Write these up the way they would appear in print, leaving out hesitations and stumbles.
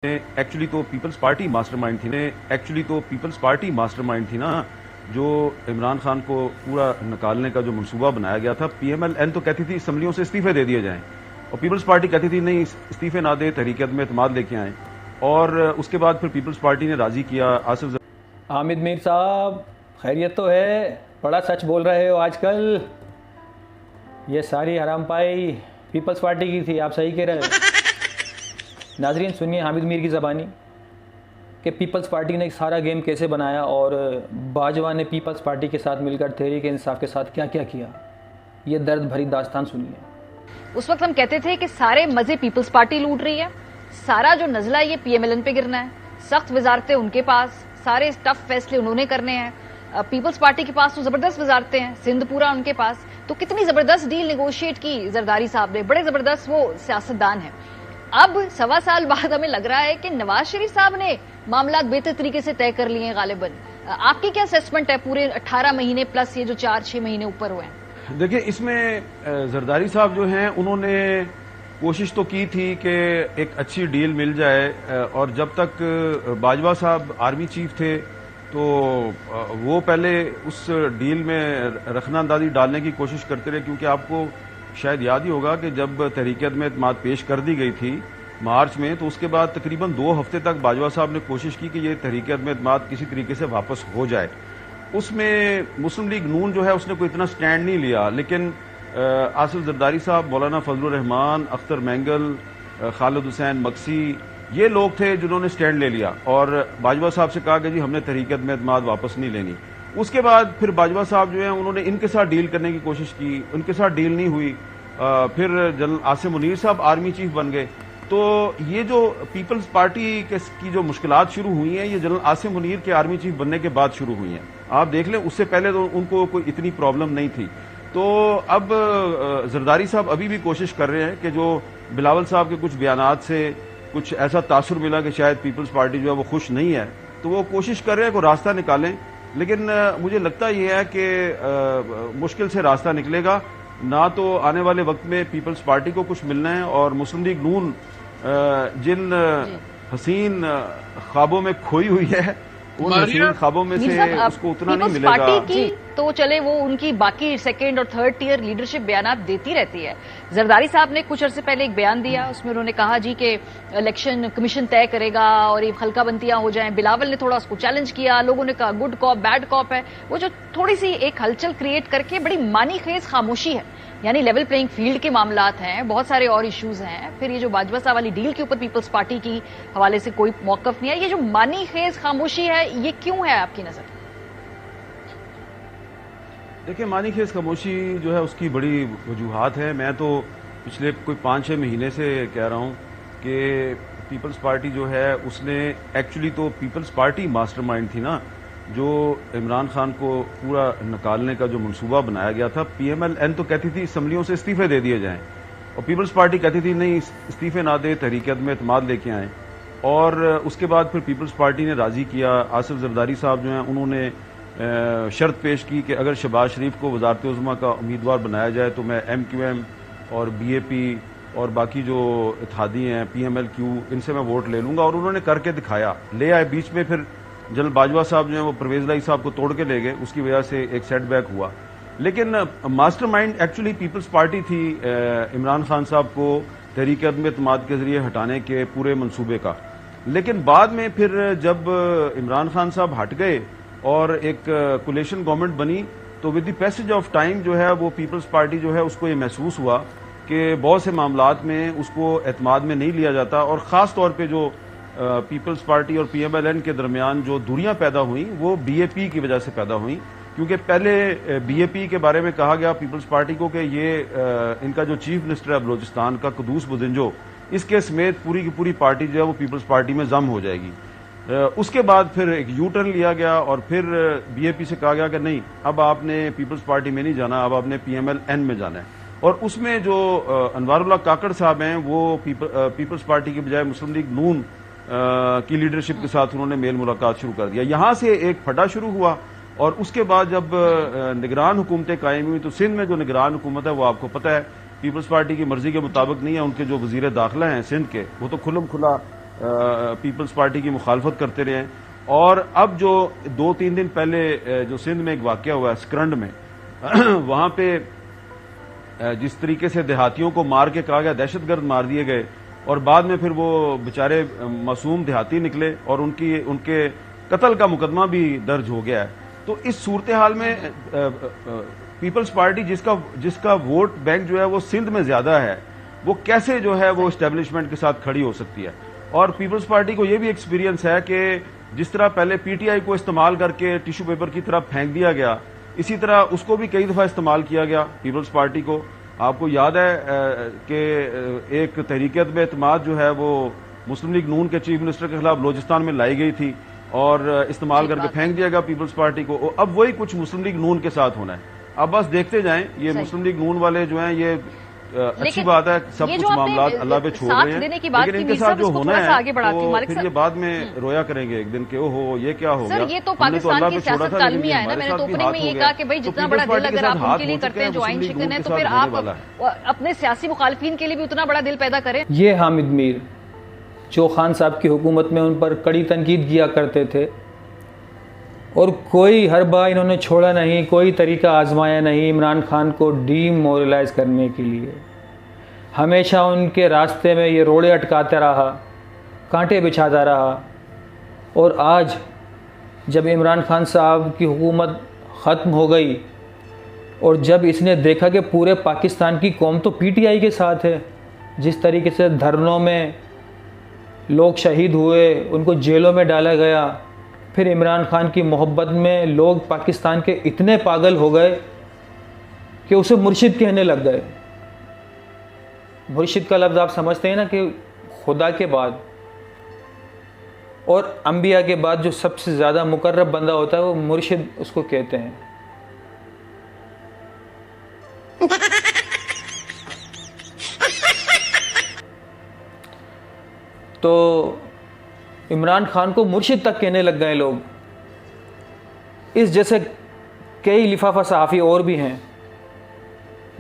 Actually तो peoples party mastermind थी ना, जो इमरान खान को पूरा निकालने का जो मंसूबा बनाया गया था। पीएमएल-एन तो कहती थी असम्बलियों से इस्तीफे दे दिए जाएं और पीपल्स पार्टी कहती थी नहीं, इस्तीफे ना दे, तहरीक में एतमाद लेके आए। और उसके बाद फिर पीपल्स पार्टी ने राजी किया। आसिफ हामिद मीर साहब, खैरियत तो है? बड़ा सच बोल रहे हो आजकल। ये सारी हराम पाई पीपल्स पार्टी की थी, आप सही कह रहे हो। नाजरीन सुनिए हामिद मीर की ज़बानी कि पीपल्स पार्टी ने सारा गेम कैसे बनाया और बाजवा ने पीपल्स पार्टी के साथ मिलकर तहरीक इंसाफ के साथ क्या क्या किया। ये दर्द भरी दास्तान सुनिए। उस वक्त हम कहते थे कि सारे मजे पीपल्स पार्टी लूट रही है, सारा जो नजला ये पीएमएलएन पे गिरना है, सख्त वजारतें उनके पास, सारे टफ फैसले उन्होंने करने हैं। पीपल्स पार्टी के पास तो जबरदस्त वजारतें हैं, सिंध पूरा उनके पास। तो कितनी जबरदस्त डील नेगोशिएट की जरदारी साहब ने, बड़े जबरदस्त वो सियासतदान है। अब 1.25 साल बाद हमें लग रहा है कि नवाज शरीफ साहब ने मामला बेहतर तरीके से तय कर लिए हैं गालिबन। आपकी क्या असेसमेंट है पूरे 18 महीने प्लस ये जो 4-6 महीने ऊपर हुए हैं? देखिए, इसमें जरदारी साहब जो हैं उन्होंने कोशिश तो की थी कि एक अच्छी डील मिल जाए। और जब तक बाजवा साहब आर्मी चीफ थे तो वो पहले उस डील में रखना अंदाजी डालने की कोशिश करते रहे, क्योंकि आपको शायद याद ही होगा कि जब तहरीक में एतमाद पेश कर दी गई थी मार्च में, तो उसके बाद तकरीबन 2 हफ्ते तक बाजवा साहब ने कोशिश की कि ये तहरीक में एतमाद किसी तरीके से वापस हो जाए। उसमें मुस्लिम लीग नून जो है उसने कोई इतना स्टैंड नहीं लिया, लेकिन आसिफ जरदारी साहब, मौलाना फजलुर रहमान, अख्तर मैंगल, खालिद हुसैन मक्सी, ये लोग थे जिन्होंने स्टैंड ले लिया और बाजवा साहब से कहा कि जी हमने तहरीक में एतमाद वापस नहीं लेनी। उसके बाद फिर बाजवा साहब जो है उन्होंने इनके साथ डील करने की कोशिश की, उनके साथ डील नहीं हुई। फिर जनरल आसिम मुनीर साहब आर्मी चीफ बन गए। तो ये जो पीपल्स पार्टी की जो मुश्किलात शुरू हुई हैं, ये जनरल आसिम मुनीर के आर्मी चीफ बनने के बाद शुरू हुई हैं। आप देख लें, उससे पहले तो उनको कोई इतनी प्रॉब्लम नहीं थी। तो अब जरदारी साहब अभी भी कोशिश कर रहे हैं कि जो बिलावल साहब के कुछ बयानात से कुछ ऐसा तासुर मिला कि शायद पीपल्स पार्टी जो है वो खुश नहीं है, तो वो कोशिश कर रहे हैं कोई रास्ता निकालें। लेकिन मुझे लगता यह है कि मुश्किल से रास्ता निकलेगा। ना तो आने वाले वक्त में पीपल्स पार्टी को कुछ मिलना है और मुस्लिम लीग नून जिन हसीन ख्वाबों में खोई हुई है, उन हसीन ख्वाबों में से उसको उतना नहीं मिलेगा। पार्टी की तो चले वो उनकी बाकी सेकंड और थर्ड टियर लीडरशिप बयानात देती रहती है। जरदारी साहब ने कुछ अरसे पहले एक बयान दिया, उसमें उन्होंने कहा जी कि इलेक्शन कमीशन तय करेगा और ये खलकाबंदियां हो जाएं। बिलावल ने थोड़ा उसको चैलेंज किया, लोगों ने कहा गुड कॉप बैड कॉप है। वो जो थोड़ी सी एक हलचल क्रिएट करके बड़ी मानी खेज खामोशी है, यानी लेवल प्लेइंग फील्ड के मामलात हैं, बहुत सारे और इश्यूज हैं। फिर ये जो बाजवा साहब वाली डील के ऊपर पीपल्स पार्टी की हवाले से कोई मौकफ नहीं है। ये जो मानी खेज खामोशी है, ये क्यों है आपकी नजर? देखिए, मानी खेज खामोशी जो है उसकी बड़ी वजूहात है। मैं तो पिछले कोई 5-6 महीने से कह रहा हूं कि पीपल्स पार्टी जो है उसने एक्चुअली तो पीपल्स पार्टी मास्टरमाइंड थी ना, जो इमरान खान को पूरा निकालने का जो मंसूबा बनाया गया था। पीएमएल-एन तो कहती थी असम्बलियों से इस्तीफे दे दिए जाएं और पीपल्स पार्टी कहती थी नहीं, इस्तीफे ना दे, तहरीक में एतमाद लेके आए। और उसके बाद फिर पीपल्स पार्टी ने राजी किया। आसिफ जरदारी साहब जो हैं उन्होंने शर्त पेश की कि अगर शहबाज शरीफ को वजारत उज़्मा का उम्मीदवार बनाया जाए तो मैं MQM और BAP और बाकी जो इत्तेहादी हैं PMLQ, इनसे मैं वोट ले लूंगा। और उन्होंने करके दिखाया, ले आए। बीच में फिर जनरल बाजवा साहब जो है वो परवेज लाई साहब को तोड़ के ले गए, उसकी वजह से एक सेटबैक हुआ। लेकिन मास्टरमाइंड एक्चुअली पीपल्स पार्टी थी इमरान खान साहब को तहरीक में एतमाद के जरिए हटाने के पूरे मंसूबे का। लेकिन बाद में फिर जब इमरान खान साहब हट गए और एक कोलिशन गवर्नमेंट बनी, तो with the passage of time जो है वो पीपल्स पार्टी जो है उसको ये महसूस हुआ कि बहुत से मामलात में उसको एतमाद में नहीं लिया जाता। और खास तौर पे जो पीपल्स पार्टी और पीएमएल-एन के दरमियान जो दूरियां पैदा हुई वो BAP की वजह से पैदा हुई, क्योंकि पहले BAP के बारे में कहा गया पीपल्स पार्टी को कि ये इनका जो चीफ मिनिस्टर है बलोचिस्तान का, कुदूस बुदिंजो, इसके समेत पूरी की पूरी पार्टी जो है वो पीपल्स पार्टी में जम हो जाएगी। उसके बाद फिर एक यू टर्न लिया गया और फिर BAP से कहा गया कि नहीं, अब आपने पीपल्स पार्टी में नहीं जाना, अब आपने PML-N में जाना है। और उसमें जो अनवारुल्लाह काकड़ साहब हैं वो पीपल्स पार्टी के बजाय मुस्लिम लीग नून की लीडरशिप के साथ उन्होंने मेल मुलाकात शुरू कर दिया। यहां से एक फटा शुरू हुआ और उसके बाद जब निगरान हुकूमतें कायम हुई, तो सिंध में जो निगरान हुकूमत है वो आपको पता है पीपल्स पार्टी की मर्जी के मुताबिक नहीं है। उनके जो वजीर दाखिला हैं सिंध के, वो तो खुल्लम खुला पीपल्स पार्टी की मुखालफत करते रहे हैं। और अब जो 2-3 दिन पहले जो सिंध में एक वाकया हुआ स्क्रंड में वहां पे जिस तरीके से देहातियों को मार के कहा गया दहशतगर्द मार दिए गए, और बाद में फिर वो बेचारे मासूम देहाती निकले और उनके कत्ल का मुकदमा भी दर्ज हो गया है। तो इस सूरत हाल में पीपल्स पार्टी जिसका वोट बैंक जो है वो सिंध में ज्यादा है, वो कैसे जो है वो एस्टेब्लिशमेंट के साथ खड़ी हो सकती है। और पीपल्स पार्टी को ये भी एक्सपीरियंस है कि जिस तरह पहले पीटीआई को इस्तेमाल करके टिश्यू पेपर की तरह फेंक दिया गया, इसी तरह उसको भी कई दफा इस्तेमाल किया गया पीपल्स पार्टी को। आपको याद है कि एक तहरीक एतमाद जो है वो मुस्लिम लीग नून के चीफ मिनिस्टर के खिलाफ बलोचिस्तान में लाई गई थी और इस्तेमाल करके फेंक दिया गया पीपल्स पार्टी को। अब वही कुछ मुस्लिम लीग नून के साथ होना है। अब बस देखते जाएं, ये मुस्लिम लीग नून वाले जो हैं ये अच्छी बात है, सब कुछ मामला अल्लाह पे छोड़ रहे हैं, लेकिन इनके साथ जो होना है तो फिर ये बाद में रोया करेंगे एक दिन के ओहो ये क्या हो गया। ये तो पाकिस्तान की सियासत का अलमिया है ना। मैंने तो ओपनिंग में ये कहा कि भाई जितना बड़ा दिल अगर आप उनके लिए करते हैं जो आइन शिकन है, तो फिर आप अपने सियासी मुखालिफिन के लिए भी उतना बड़ा दिल पैदा करें। ये हामिद मीर जो खान साहब की हुकूमत में उन पर कड़ी तनकीद किया करते थे और कोई हर बार इन्होंने छोड़ा नहीं, कोई तरीका आजमाया नहीं इमरान खान को डीमोरलाइज करने के लिए। हमेशा उनके रास्ते में ये रोड़े अटकाता रहा, कांटे बिछाता रहा। और आज जब इमरान खान साहब की हुकूमत ख़त्म हो गई और जब इसने देखा कि पूरे पाकिस्तान की कौम तो पीटीआई के साथ है, जिस तरीके से धरनों में लोग शहीद हुए, उनको जेलों में डाला गया, फिर इमरान खान की मोहब्बत में लोग पाकिस्तान के इतने पागल हो गए कि उसे मुर्शिद कहने लग गए। मुर्शिद का लफ्ज़ आप समझते हैं ना कि खुदा के बाद और अंबिया के बाद जो सबसे ज़्यादा मुकर्रब बंदा होता है वो मुर्शिद उसको कहते हैं। तो इमरान खान को मुर्शिद तक कहने लग गए लोग। इस जैसे कई लिफाफा सहाफ़ी और भी हैं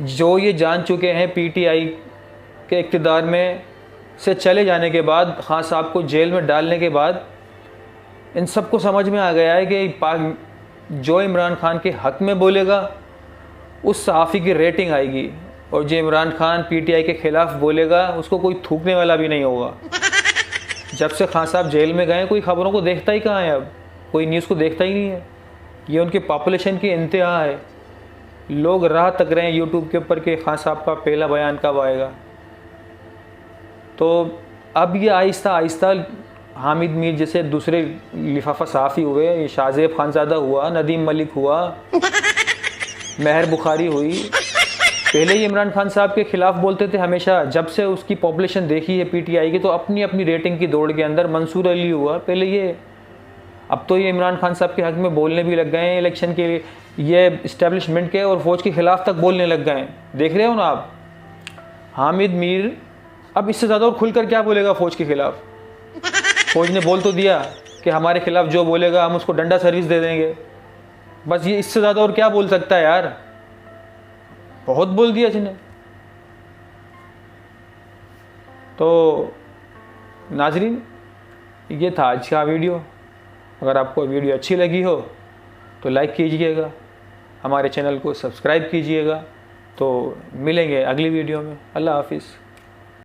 जो ये जान चुके हैं पीटीआई के इक़्तिदार में से चले जाने के बाद, खान साहब को जेल में डालने के बाद इन सबको समझ में आ गया है कि जो इमरान खान के हक़ में बोलेगा उस सहाफ़ी की रेटिंग आएगी, और जो इमरान खान पीटीआई के ख़िलाफ़ बोलेगा उसको कोई थूकने वाला भी नहीं होगा। जब से खान साहब जेल में गए कोई ख़बरों को देखता ही कहाँ है, अब कोई न्यूज़ को देखता ही नहीं है। ये उनकी पॉपुलेशन की इंतहा है। लोग राह तक रहे हैं यूट्यूब के ऊपर कि खान साहब का पहला बयान कब आएगा। तो अब ये आहिस्ता आहिस्ता हामिद मीर जैसे दूसरे लिफाफा सहाफ़ी हुए, ये शाहज़ेब खानज़ादा हुआ, नदीम मलिक हुआ, महर बुखारी हुई, पहले ही इमरान खान साहब के ख़िलाफ़ बोलते थे हमेशा। जब से उसकी पॉपुलेशन देखी है पीटीआई की तो अपनी अपनी रेटिंग की दौड़ के अंदर मंसूर अली हुआ पहले ये, अब तो ये इमरान खान साहब के हक़ में बोलने भी लग गए हैं इलेक्शन के लिए, ये इस्टेब्लिशमेंट के और फ़ौज के ख़िलाफ़ तक बोलने लग गए हैं। देख रहे हो ना आप। हामिद मीर अब इससे ज़्यादा और खुलकर क्या बोलेगा फ़ौज के ख़िलाफ़। फ़ौज ने बोल तो दिया कि हमारे ख़िलाफ़ जो बोलेगा हम उसको डंडा सर्विस दे देंगे, बस ये इससे ज़्यादा और क्या बोल सकता है यार। बहुत बोल दिया इसने। तो नाजरीन ये था आज का वीडियो। अगर आपको वीडियो अच्छी लगी हो तो लाइक कीजिएगा, हमारे चैनल को सब्सक्राइब कीजिएगा। तो मिलेंगे अगली वीडियो में। अल्लाह हाफिज़।